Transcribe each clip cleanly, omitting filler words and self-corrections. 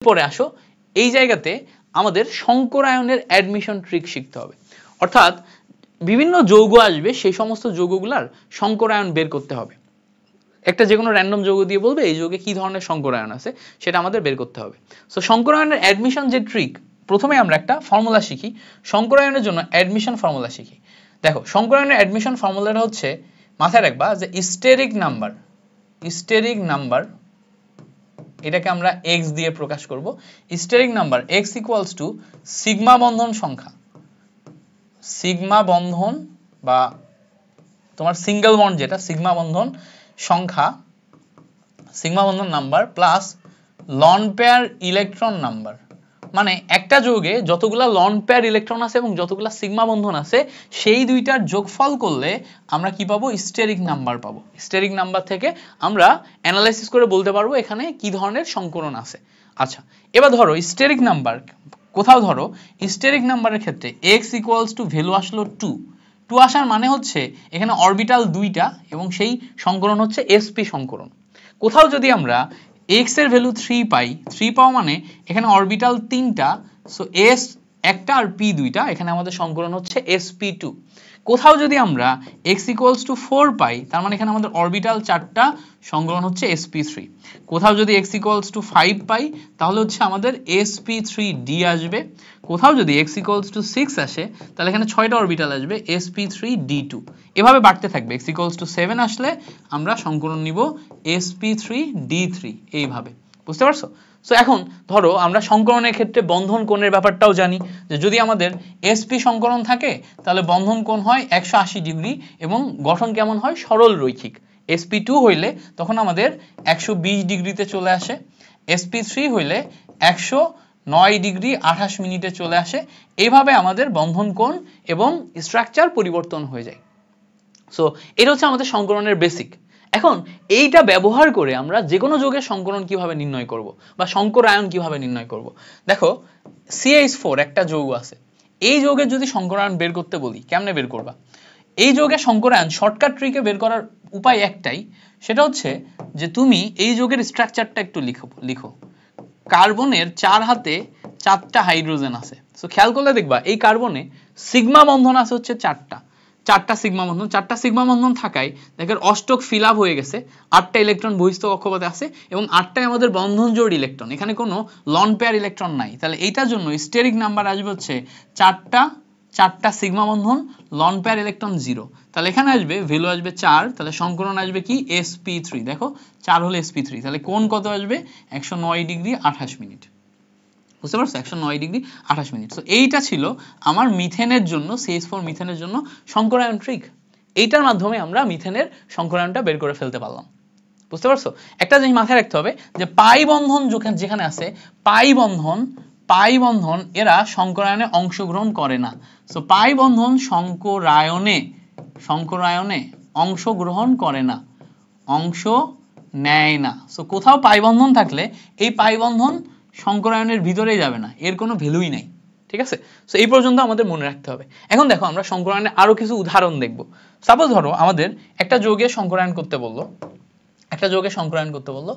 পরে আসো এই জায়গাতে আমাদের সংকরায়নের অ্যাডমিশন ট্রিক শিখতে হবে। অর্থাৎ বিভিন্ন যৌগ আসবে, সেই সমস্ত যৌগগুলার সংকরায়ন বের করতে হবে। একটা যে কোনো র্যান্ডম যৌগ দিয়ে বলবে এই যৌগে কি ধরনের সংকরায়ন আছে সেটা আমাদের বের করতে হবে। সো সংকরায়নের অ্যাডমিশন যে ট্রিক, প্রথমে আমরা একটা ফর্মুলা শিখি, সংকরায়নের জন্য অ্যাডমিশন ফর্মুলা শিখি। দেখো সংকরায়নের অ্যাডমিশন ফর্মুলাটা হচ্ছে, মাথায় রাখবা যে স্টেরিক নাম্বার এটাকে আমরা x দিয়ে প্রকাশ করব। Steric number x equals to sigma বন্ধন সংখ্যা, সিগমা বন্ধন বা তোমার সিঙ্গেল বন্ড যেটা সিগমা বন্ধন সংখ্যা, সিগমা বন্ধন number plus lone pair electron number. মানে একটা যৌগে যতগুলা লন পেয়ার ইলেকট্রন আছে এবং যতগুলা সিগমা বন্ধন আছে সেই দুইটার যোগফল করলে আমরা কি পাবো? স্টেরিক নাম্বার পাবো। স্টেরিক নাম্বার থেকে আমরা অ্যানালাইসিস করে বলতে পারবো এখানে কি ধরনের সংকরণ আছে। আচ্ছা, এবার ধরো স্টেরিক নাম্বার, কোথাও ধরো স্টেরিক নাম্বারের ক্ষেত্রে x ইকুয়ালস টু ভ্যালু আসলো 2 আসার মানে হচ্ছে এখানে অরবিটাল দুইটা এবং সেই সংকরণ হচ্ছে sp সংকরণ। কোথাও যদি আমরা x এর ভ্যালু 3 পাই, 3 পাওয়া মানে এখানে অরবিটাল তিনটা, সো s একটা আর p দুইটা, এখানে আমাদের সংকরণ হচ্ছে sp2। কোথাও যদি আমরা x ইকুয়ালস টু 4 পাই, তার মানে এখানে আমাদের অরবিটাল চারটা, সংকরণ হচ্ছে sp3। কোথাও যদি x ইকুয়ালস টু 5 পাই তাহলে হচ্ছে আমাদের sp3d আসবে। কোথাও যদি x ইকুয়ালস টু 6 আসে তাহলে এখানে 6টা অরবিটাল আসবে sp3d2। এভাবে বাড়তে থাকবে। x ইকুয়ালস টু 7 আসলে আমরা সংকরণ নিব sp3d3, এইভাবে। বুঝতে পারছো? সো এখন ধরো আমরা সংকরণের ক্ষেত্রে বন্ধন কোণের ব্যাপারটাও জানি, যে যদি আমাদের sp সংকরণ থাকে তাহলে বন্ধন কোণ হয় 180 ডিগ্রি এবং গঠন কেমন হয়? সরল রৈখিক। sp2 হইলে তখন আমাদের 120 ডিগ্রিতে চলে আসে, sp3 হইলে 109 ডিগ্রি 28 মিনিটে চলে আসে। এইভাবে আমাদের বন্ধন কোণ এবং স্ট্রাকচার পরিবর্তন হয়ে যায়। সো এটা হচ্ছে আমাদের সংকরণের বেসিক। এখন এইটা ব্যবহার করে আমরা যে কোনো যৌগের সংকরণ কিভাবে নির্ণয় করব বা সংকরায়ন কিভাবে নির্ণয় করব। দেখো CH4 একটা যৌগ আছে, এই যৌগের যদি সংকরায়ন বের করতে বলি কেমনে বের করবা? এই যৌগের সংকরায়ন শর্টকাট ট্রিকে বের করার উপায় একটাই, সেটা হচ্ছে যে তুমি এই যৌগের স্ট্রাকচারটা একটু লিখো। কার্বনের 4 হাতে 4টা হাইড্রোজেন আছে। সো খেয়াল করলে দেখবা এই কার্বনে সিগমা বন্ধন আছে হচ্ছে 4টা সিগমা বন্ধন। 4টা সিগমা বন্ধন থাকায় দেখেন অষ্টক ফিল আপ হয়ে গেছে, 8টা ইলেকট্রন বহিস্থ কক্ষপথে আছে এবং 8টাই আমাদের বন্ধন জোড় ইলেকট্রন, এখানে কোনো লন পেয়ার ইলেকট্রন নাই। তাহলে এইটার জন্য স্টেরিক নাম্বার আসবে হচ্ছে 4টা সিগমা বন্ধন, লন পেয়ার ইলেকট্রন 0। তাহলে এখানে আসবে ভ্যালু আসবে 4, তাহলে সংকরণ আসবে কি? sp3। দেখো 4 হলে sp3, তাহলে কোণ কত আসবে? 109 ডিগ্রি 28 মিনিট। বুঝতে পারছো? 109 ডিগ্রি 28 মিনিট। সো এইটা ছিল আমার মিথেনের জন্য, CH4 মিথেনের জন্য সংকরায়ন ট্রিক। এইটার মাধ্যমে আমরা মিথেনের সংকরায়নটা বের করে ফেলতে পারলাম। বুঝতে পারছো? একটা জিনিস মাথায় রাখতে হবে যে পাই বন্ধন যেখানে আছে, পাই বন্ধন এরা সংকরায়নে অংশগ্রহণ করে না। সো পাই বন্ধন সংকরায়নে অংশগ্রহণ করে না, অংশ নেয় না। সো কোথাও পাই বন্ধন থাকলে এই পাই বন্ধন সংকরায়নের ভিতরেই যাবে না, এর কোনো ভ্যালুই নাই। ঠিক আছে? সো এই পর্যন্ত আমাদের মনে রাখতে হবে। এখন দেখো আমরা সংকরায়নের আরো কিছু উদাহরণ দেখব। সাপোজ ধরো আমাদের একটা যৌগের সংকরায়ন করতে বললো,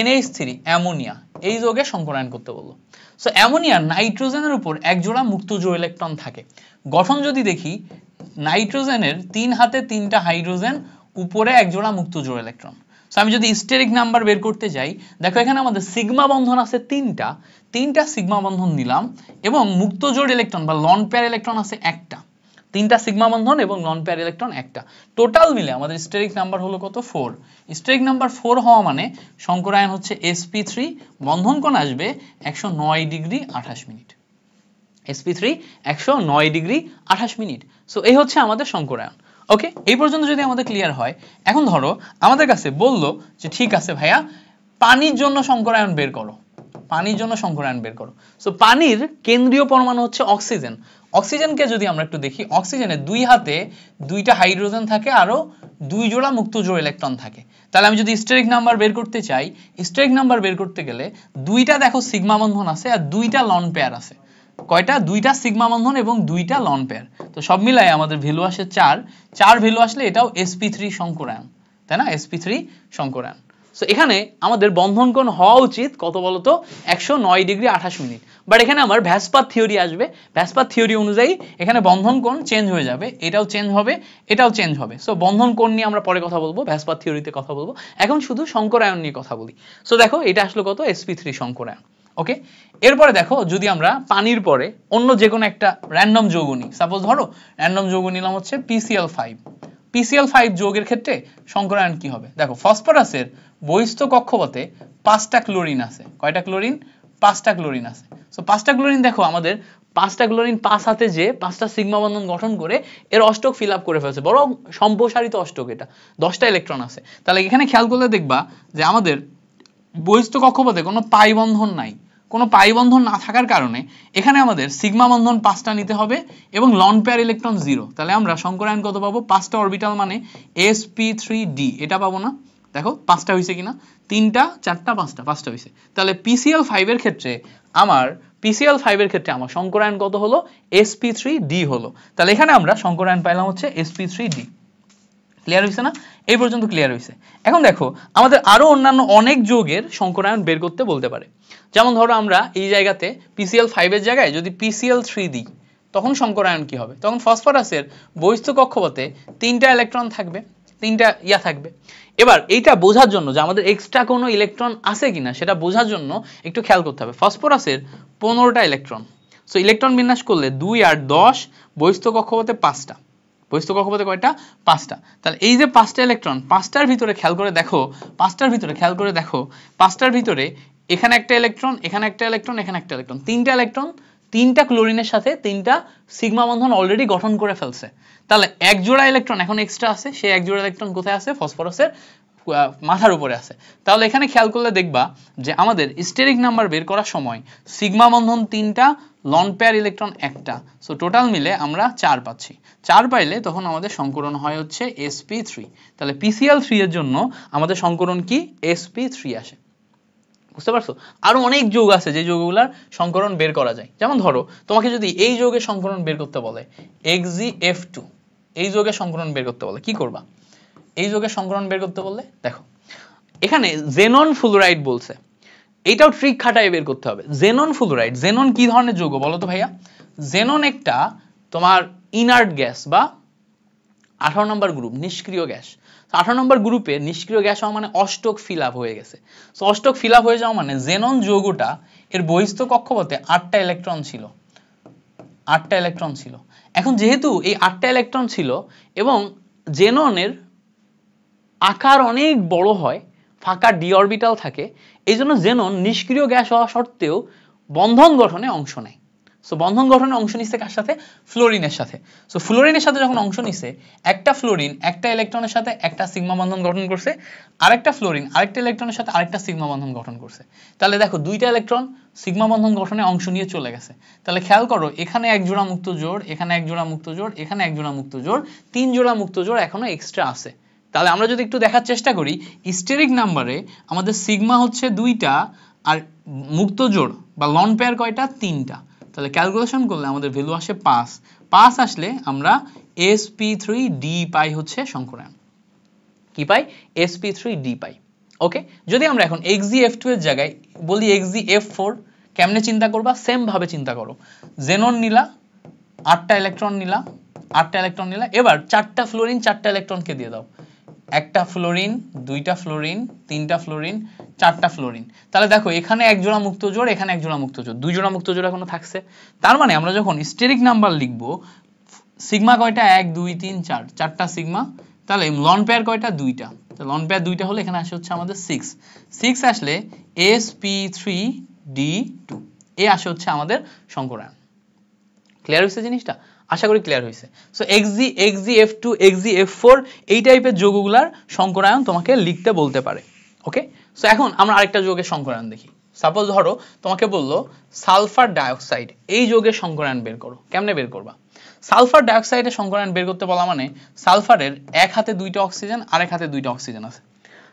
NH3 অ্যামোনিয়া, এই যৌগের সংকরায়ন করতে বললো। সো অ্যামোনিয়া নাইট্রোজেনের উপর এক জোড়া মুক্ত জোড় ইলেকট্রন থাকে। গঠন যদি দেখি, নাইট্রোজেনের 3 হাতে 3টা হাইড্রোজেন, উপরে এক জোড়া মুক্ত জোড় ইলেকট্রন। সো আমি যদি স্টেরিক নাম্বার বের করতে যাই, দেখো এখানে আমাদের সিগমা বন্ধন আছে 3টা সিগমা বন্ধন নিলাম এবং মুক্ত জোড় ইলেকট্রন বা লন পেয়ার ইলেকট্রন আছে একটা। 3টা সিগমা বন্ধন এবং নন পেয়ার ইলেকট্রন একটা, টোটাল মিলে আমাদের স্টেরিক নাম্বার হলো কত? 4। স্টেরিক নাম্বার 4 হওয়া মানে সংকরায়ন হচ্ছে sp3, বন্ধন কোণ আসবে 109 degree 28 minute. sp3 109 degree 28 minute. So এই হচ্ছে আমাদের সংকরায়ন। ওকে, এই পর্যন্ত যদি আমাদের ক্লিয়ার হয়, এখন ধরো আমাদের কাছে বললো যে ঠিক আছে ভাইয়া পানির জন্য সংকরায়ন বের করো, সো পানির কেন্দ্রীয় পরমাণু হচ্ছে অক্সিজেন। অক্সিজেনকে যদি আমরা একটু দেখি, অক্সিজেনের 2 হাতে 2টা হাইড্রোজেন থাকে, আরো 2 জোড়া মুক্ত জোড় ইলেকট্রন থাকে। তাহলে আমি যদি স্টেরিক নাম্বার বের করতে চাই, স্টেরিক নাম্বার বের করতে গেলে 2টা দেখো সিগমা বন্ধন আছে আর 2টা লন পেয়ার আছে। কয়টা? 2টা সিগমা বন্ধন এবং 2টা লন পেয়ার। তো সব মিলাই আমাদের ভ্যালু আসে 4 ভ্যালু আসলে এটাও sp3 সংকরায়ন, তাই না? sp3 সংকরায়ন। সো এখানে আমাদের বন্ধন কোণ হওয়া উচিত কত বলতো 109 ডিগ্রি 28 মিনিট, বাট এখানে আমার ভ্যাসপার থিওরি আসবে, ভ্যাসপার থিওরি অনুযায়ী এখানে বন্ধন কোণ চেঞ্জ হয়ে যাবে, এটাও চেঞ্জ হবে এটাও চেঞ্জ হবে। সো বন্ধন কোণ নিয়ে আমরা পরে কথা বলবো, ভ্যাসপার থিওরিতে কথা বলবো, এখন শুধু সংকরায়ন নিয়ে কথা বলি। সো দেখো এটা আসলো কত sp3 সংকরায়ন। ওকে, এরপরে দেখো যদি আমরা পানির পরে অন্য যে কোনো একটা র্যান্ডম যৌগ নিই, সাপোজ ধরো র্যান্ডম যৌগ নিলাম হচ্ছে PCl5, PCl5 যৌগের ক্ষেত্রে সংকরায়ন কি হবে? দেখো ফসফরাসের বহিস্থ কক্ষপথে 5টা ক্লোরিন আছে, কয়টা ক্লোরিন? 5টা ক্লোরিন আছে। সো 5টা ক্লোরিন দেখো আমাদের 5টা ক্লোরিন 5 হাতে যে 5টা সিগমা বন্ধন গঠন করে এর অষ্টক ফিল আপ করে ফেলছে, বড় সম্প্রসারিত অষ্টক, এটা 10টা ইলেকট্রন আছে। তাহলে এখানে খেয়াল করলে দেখবা যে আমাদের বহিস্থ কক্ষপথে কোনো পাই বন্ধন নাই, কোনো পাই বন্ধন না থাকার কারণে এখানে আমাদের সিগমা বন্ধন 5টা নিতে হবে এবং লন পেয়ার ইলেকট্রন 0। তাহলে আমরা সংকরায়ন কত পাবো? 5টা অরবিটাল মানে sp3d, এটা পাবো না? দেখো 5টা হয়েছে কিনা, 3টা 4টা 5টা, 5টা হয়েছে। তাহলে PCl5 এর ক্ষেত্রে আমার সংকরায়ন কত হলো? sp3d হলো। তাহলে এখানে আমরা সংকরায়ন পাইলাম হচ্ছে sp3d। ক্লিয়ার হয়েছে না? এই পর্যন্ত ক্লিয়ার হয়েছে। এখন দেখো আমাদের আরো অন্যান্য অনেক যৌগের সংকরায়ন বের করতে বলতে পারে। যেমন ধরো আমরা এই জায়গাতে PCl5 এর জায়গায় যদি PCl3 দিই তখন সংকরায়ন কি হবে? তখন ফসফরাসের বহিস্থ কক্ষপথে 3টা ইলেকট্রন থাকবে, 3টা ইয়া থাকবে। এবার এইটা বোঝার জন্য যে আমাদের এক্সট্রা কোনো ইলেকট্রন আছে কিনা সেটা বোঝার জন্য একটু খেয়াল করতে হবে। ফসফরাসের 15টা ইলেকট্রন, সো ইলেকট্রন বিন্যাস করলে 2 আর 10, বহিস্থ কক্ষপথে 5টা, বহিস্থ কক্ষপথে কয়টা? 5টা। তাহলে এই যে 5টা ইলেকট্রন, 5টার ভিতরে খেয়াল করে দেখো, 5টার ভিতরে এখানে একটা ইলেকট্রন, এখানে একটা ইলেকট্রন, এখানে একটা ইলেকট্রন, 3টা ইলেকট্রন 3টা ক্লোরিনের সাথে 3টা সিগমা বন্ধন অলরেডি গঠন করে ফেলছে। তাহলে এক জোড়া ইলেকট্রন এখন এক্সট্রা আছে, সেই এক জোড়া ইলেকট্রন কোথায় আছে? ফসফরাসের মাথার উপরে আছে। তাহলে এখানে খেয়াল করলে দেখবা যে আমাদের স্টেরিক নাম্বার বের করার সময় সিগমা বন্ধন 3টা, লন পেয়ার ইলেকট্রন 1টা, সো টোটাল মিলে আমরা 4 পাচ্ছি। 4 পাইলে তখন আমাদের সংকরণ হয় হচ্ছে sp3। তাহলে PCl3 এর জন্য আমাদের সংকরণ কি? sp3 আসে। বুঝতে পারছো? আরো অনেক যৌগ আছে যে যৌগগুলোর সংকরণ বের করা যায়। যেমন ধরো তোমাকে যদি এই যৌগের সংকরণ বের করতে বলে XgF2, এই যৌগের সংকরণ বের করতে বলে কি করবা? এই যৌগের সংকরণ বের করতে বললে দেখো এখানে জেনন ফ্লুরাইড বলছে, এইটাও ট্রিক খাটায় বের করতে হবে। জেনন ফ্লুরাইড, জেনন কি ধরনের যৌগ বলো তো ভাইয়া? জেনন একটা তোমার ইনার্ট গ্যাস বা 18 নম্বর গ্রুপ, নিষ্ক্রিয় গ্যাস। 18 নম্বর গ্রুপে নিষ্ক্রিয় গ্যাস হওয়া মানে অষ্টক ফিল আপ হয়ে গেছে। সো অষ্টক ফিল আপ হয়ে যাওয়া মানে জেনন যৌগটা এর বহিস্থ কক্ষপথে 8টা ইলেকট্রন ছিল, 8টা ইলেকট্রন ছিল। এখন যেহেতু এই 8টা ইলেকট্রন ছিল এবং জেননের আকার অনেক বড় হয়, ফাঁকা ডি অরবিটাল থাকে, এই জন্য জেনন নিষ্ক্রিয় গ্যাস হওয়া সত্ত্বেও বন্ধন গঠনে অংশ নেয়। সো বন্ধন গঠনে অংশ নিচ্ছে কার সাথে? ফ্লোরিনের সাথে। সো ফ্লোরিনের সাথে যখন অংশ নিছে, একটা ফ্লোরিন একটা ইলেকট্রনের সাথে একটা সিগমা বন্ধন গঠন করছে, আরেকটা ফ্লোরিন আরেকটা ইলেকট্রনের সাথে আরেকটা সিগমা বন্ধন গঠন করছে। তাহলে দেখো 2টা ইলেকট্রন সিগমা বন্ধন গঠনে অংশ নিয়ে চলে গেছে। তাহলে খেয়াল করো এখানে এক জোড়া মুক্ত জোড়, এখানে এক জোড়া মুক্ত জোড়, এখানে এক জোড়া মুক্ত জোড়, 3 জোড়া মুক্ত জোড় এখনো এক্সট্রা আছে। তাহলে আমরা যদি একটু দেখার চেষ্টা করি, স্টেরিক নাম্বারে আমাদের সিগমা হচ্ছে 2টা আর মুক্ত জোড় বা লন পেয়ার কয়টা? 3টা। তাহলে ক্যালকুলেশন করলে আমাদের ভ্যালু আসে 5। 5 আসলে আমরা sp3d পাই হচ্ছে সংকরায়ন। কি পাই? sp3d পাই। ওকে, যদি আমরা এখন xgF2 এর জায়গায় বলি xgF4, কেমনে চিন্তা করবা? সেম ভাবে চিন্তা করো। জেনন নিলা, 8টা ইলেকট্রন নিলা, 8টা ইলেকট্রন নিলা, এবার 4টা ফ্লোরিন 4টা ইলেকট্রনকে দিয়ে দাও। একটা ফ্লোরিন, 2টা ফ্লোরিন, 3টা ফ্লোরিন, 4টা ফ্লোরিন। তাহলে দেখো এখানে এক জোড়া মুক্ত জোড়, এখানে এক জোড়া মুক্ত জোড়, 2 জোড়া মুক্ত জোড় এখনো থাকছে। তার মানে আমরা যখন স্টেরিক নাম্বার লিখবো, সিগমা কয়টা? 1 2 3 4, 4টা সিগমা। তাহলে লন পেয়ার কয়টা? 2টা। তাহলে লন পেয়ার 2টা হলে এখানে আসে হচ্ছে আমাদের 6। 6 আসলে sp3d2, এই আসে হচ্ছে আমাদের সংকরায়ন। ক্লিয়ার হয়েছে জিনিসটা? আশা করি ক্লিয়ার হয়েছে। সো xgF2, xgF4 এই টাইপের যৌগগুলার সংকরায়ন তোমাকে লিখতে বলতে পারে। ওকে, সো এখন আমরা আরেকটা যৌগের সংকরায়ন দেখি। সাপোজ ধরো তোমাকে বললো সালফার ডাইঅক্সাইড, এই যৌগের সংকরায়ন বের করো। কেমনে বের করবা? সালফার ডাইঅক্সাইডের সংকরায়ন বের করতে বলা মানে সালফারের এক হাতে 2টা অক্সিজেন, আরেক হাতে 2টা অক্সিজেন আছে।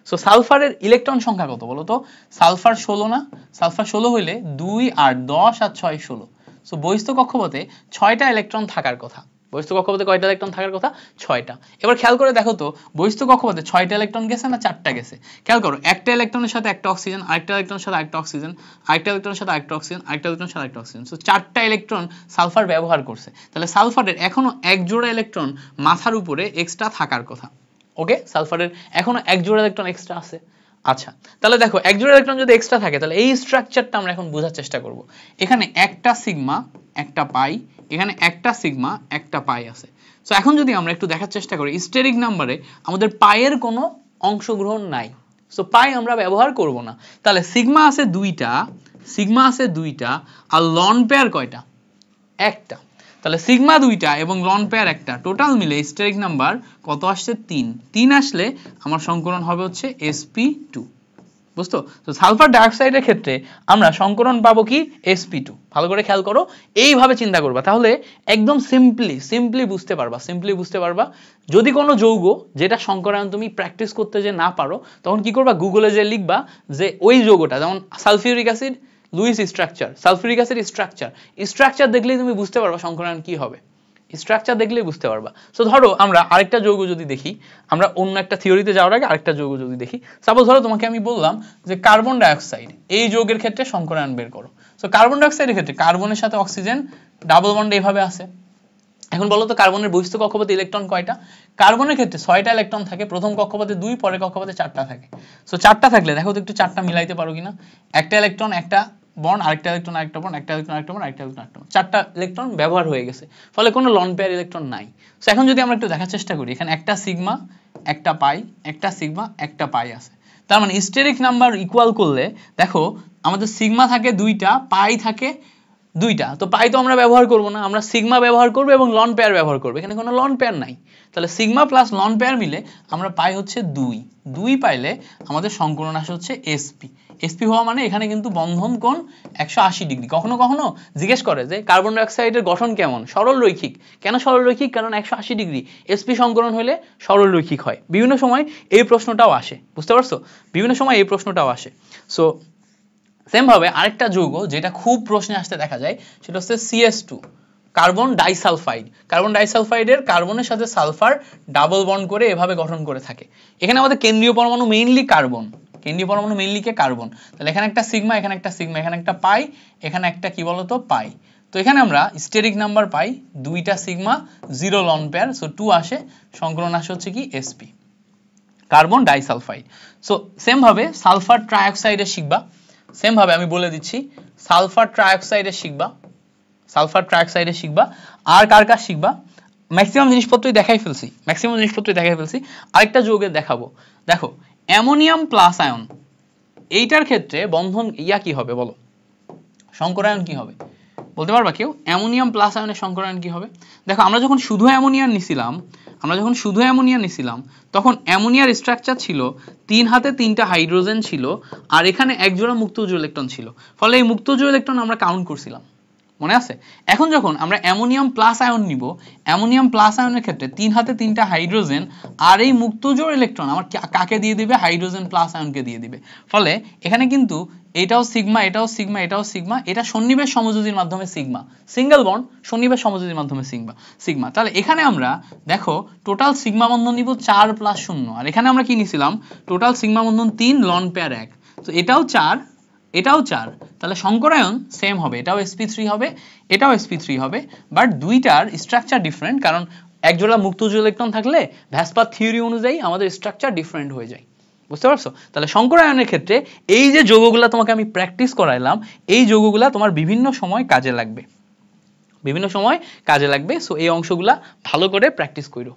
সো সালফারের ইলেকট্রন সংখ্যা কত বলো তো? সালফার 16 না? সালফার 16 হইলে 2 আর 10 আর 6 16। সো বহিস্থ কক্ষপথে 6টা ইলেকট্রন থাকার কথা। বহিস্থ কক্ষপথে কয়টা ইলেকট্রন থাকার কথা 6টা। এবার খেয়াল করে দেখো তো বহিস্থ কক্ষপথে 6টা ইলেকট্রন গেছে না 4টা গেছে? খেয়াল করো একটা ইলেকট্রনের সাথে একটা অক্সিজেন, আরেকটা ইলেকট্রনের সাথে আরেকটা অক্সিজেন, আরেকটা ইলেকট্রনের সাথে আরেকটা অক্সিজেন, আরেকটা ইলেকট্রনের সাথে আরেকটা অক্সিজেন। সো 4টা ইলেকট্রন সালফার ব্যবহার করছে, তাহলে সালফারের এখনো এক জোড়া ইলেকট্রন মাথার উপরে এক্সট্রা থাকার কথা। ওকে, সালফারের এখনো এক জোড়া ইলেকট্রন এক্সট্রা আছে। আচ্ছা, তাহলে দেখো এক জোড়া ইলেকট্রন যদি এক্সট্রা থাকে তাহলে এই স্ট্রাকচারটা আমরা এখন বোঝার চেষ্টা করব। এখানে একটা সিগমা একটা পাই, এখানে একটা সিগমা একটা পাই আছে। সো এখন যদি আমরা একটু দেখার চেষ্টা করি স্টেরিক নাম্বারে আমাদের পাইয়ের কোনো অংশগ্রহণ নাই, সো পাই আমরা ব্যবহার করব না। তাহলে সিগমা আছে দুইটা আর লন পেয়ার কয়টা? একটা। তাহলে সিগমা দুইটা এবং লন পেয়ার একটা, টোটাল মিলে স্টেরিক নাম্বার কত আসছে? 3 আসলে আমার সংকরণ হবে হচ্ছে sp2। বুঝতো? তো সালফার ডাইঅক্সাইডের ক্ষেত্রে আমরা সংকরণ পাবো কি? sp2। ভালো করে খেয়াল করো, এইভাবে চিন্তা করবা, তাহলে একদম সিম্পলি বুঝতে পারবা। যদি কোনো যৌগ যেটা সংকরায়ন তুমি প্র্যাকটিস করতে যে না পারো, তখন কি করবা? গুগলে যে লিখবা যে ওই যৌগটা, যেমন sulphuric acid Lewis structure, sulphuric acid structure দেখলেই তুমি বুঝতে পারবা সংকরায়ন কি হবে। স্ট্রাকচার দেখলেই বুঝতে পারবা। সো ধরো আমরা আরেকটা যৌগ যদি দেখি, আমরা অন্য একটা থিওরিতে যাওয়ার আগে আরেকটা যৌগ যদি দেখি, সাপোজ ধরো তোমাকে আমি বললাম যে কার্বন ডাইঅক্সাইড এই যৌগের ক্ষেত্রে সংকরায়ন বের করো। সো কার্বন ডাইঅক্সাইডের ক্ষেত্রে কার্বনের সাথে অক্সিজেন ডাবল বন্ড এইভাবে আছে। এখন বলো তো কার্বনের বহিস্থ কক্ষপথে ইলেকট্রন কয়টা? কার্বনের ক্ষেত্রে 6টা ইলেকট্রন থাকে, প্রথম কক্ষপথে 2, পরের কক্ষপথে 4টা থাকে। সো 4টা থাকলে দেখো তো একটু 4টা মিলাইতে পারো কিনা? একটা ইলেকট্রন একটা বন্ড, আরেকটা ইলেকট্রন আরেকটা বন্ড, একটা ইলেকট্রন আরেকটা বন্ড, আরেকটা ইলেকট্রন আরেকটা বন্ড, 4টা ইলেকট্রন ব্যবহার হয়ে গেছে, ফলে কোনো লন পেয়ার ইলেকট্রন নাই। সো এখন যদি আমরা একটু দেখার চেষ্টা করি, এখানে একটা সিগমা একটা পাই, একটা সিগমা একটা পাই আছে, তার মানে স্টেরিক নাম্বার ইকুয়াল করলে দেখো আমাদের সিগমা থাকে 2টা, পাই থাকে 2টা। তো পাই তো আমরা ব্যবহার করব না, আমরা সিগমা ব্যবহার করব এবং লন পেয়ার ব্যবহার করব। এখানে কোনো লন পেয়ার নাই, তাহলে সিগমা প্লাস লন পেয়ার মিলে আমরা পাই হচ্ছে 2 পাইলে আমাদের সংকরণ আসে হচ্ছে sp হওয়া মানে এখানে কিন্তু বন্ধন কোণ 180 ডিগ্রি। কখনো কখনো জিজ্ঞেস করে যে কার্বন ডাইঅক্সাইডের গঠন কেমন? সরল রৈখিক। কেন সরল রৈখিক? কারণ 180 ডিগ্রি। sp সংকরণ হলে সরল রৈখিক হয়। বিভিন্ন সময় এই প্রশ্নটাও আসে, বুঝতে পারছো? বিভিন্ন সময় এই প্রশ্নটাও আসে। সো সেম ভাবে আরেকটা যৌগ যেটা খুব প্রশ্নে আসতে দেখা যায় সেটা হচ্ছে CS2, কার্বন ডাইসালফাইড। কার্বন ডাইসালফাইডের কার্বনের সাথে সালফার ডাবল বন্ড করে এভাবে গঠন করে থাকে। এখানে আমাদের কেন্দ্রীয় পরমাণু মেইনলি কার্বন, কে কার্বন। তাহলে এখানে একটা সিগমা, এখানে একটা সিগমা, এখানে একটা পাই, এখানে একটা কি বলতো পাই। তো এখানে আমরা স্টেরিক নাম্বার পাই 2টা সিগমা 0 লন পেয়ার, সো 2 আসে, সংকরণ আসে হচ্ছে কি sp, carbon disulphide. So same ভাবে সালফার ট্রাইঅক্সাইডের শিখবা, সেম ভাবে আমি বলে দিচ্ছি সালফার ট্রাইঅক্সাইডের শিখবা, আর কার শিখবা? ম্যাক্সিমাম জিনিসপত্রই দেখাই ফেলছি, আরেকটা যৌগের দেখাবো। দেখো অ্যামোনিয়াম প্লাস আয়ন, এইটার ক্ষেত্রে বন্ধন কি হবে বলো? সংকরায়ন কি হবে বলতে পারবা কেউ? অ্যামোনিয়াম প্লাস আয়নের সংকরায়ন কি হবে? দেখো আমরা যখন শুধু অ্যামোনিয়া নিছিলাম তখন অ্যামোনিয়ার স্ট্রাকচার ছিল 3 হাতে 3টা হাইড্রোজেন ছিল, আর এখানে এক জোড়া মুক্তজোড় ইলেকট্রন ছিল, ফলে এই মুক্তজোড় ইলেকট্রন আমরা কাউন্ট করছিলাম, মনে আছে? এখন যখন আমরা অ্যামোনিয়াম প্লাস আয়ন নিব, অ্যামোনিয়াম প্লাস আয়নের ক্ষেত্রে 3 হাতে 3টা হাইড্রোজেন আর এই মুক্তজোড় ইলেকট্রন আমার কাকে দিয়ে দিবে? হাইড্রোজেন প্লাস আয়নকে দিয়ে দিবে। ফলে এখানে কিন্তু এটাও সিগমা, এটাও সিগমা, এটাও সিগমা, এটা সন্নিবেশ সমযোজীর মাধ্যমে সিগমা, সিঙ্গেল বন্ড সন্নিবেশ সমযোজীর মাধ্যমে সিগমা। তাহলে এখানে আমরা দেখো টোটাল সিগমা বন্ধন নিব 4 + 0, আর এখানে আমরা কি নিছিলাম? টোটাল সিগমা বন্ধন 3, লন পেয়ার 1। তো এটাও 4, এটাও 4, তাহলে সংকরায়ন সেম হবে, এটাও sp3 হবে, এটাও sp3 হবে, বাট দুইটার স্ট্রাকচার ডিফারেন্ট, কারণ এক জোড়া মুক্তজোড় ইলেকট্রন থাকলে ভ্যাসপার থিওরি অনুযায়ী আমাদের স্ট্রাকচার ডিফারেন্ট হয়ে যায়, বুঝতে পারছো? তাহলে সংকরায়নের ক্ষেত্রে এই যে যৌগগুলো তোমাকে আমি প্র্যাকটিস করাইলাম, এই যৌগগুলো তোমার বিভিন্ন সময় কাজে লাগবে, সো এই অংশগুলা ভালো করে প্র্যাকটিস করো।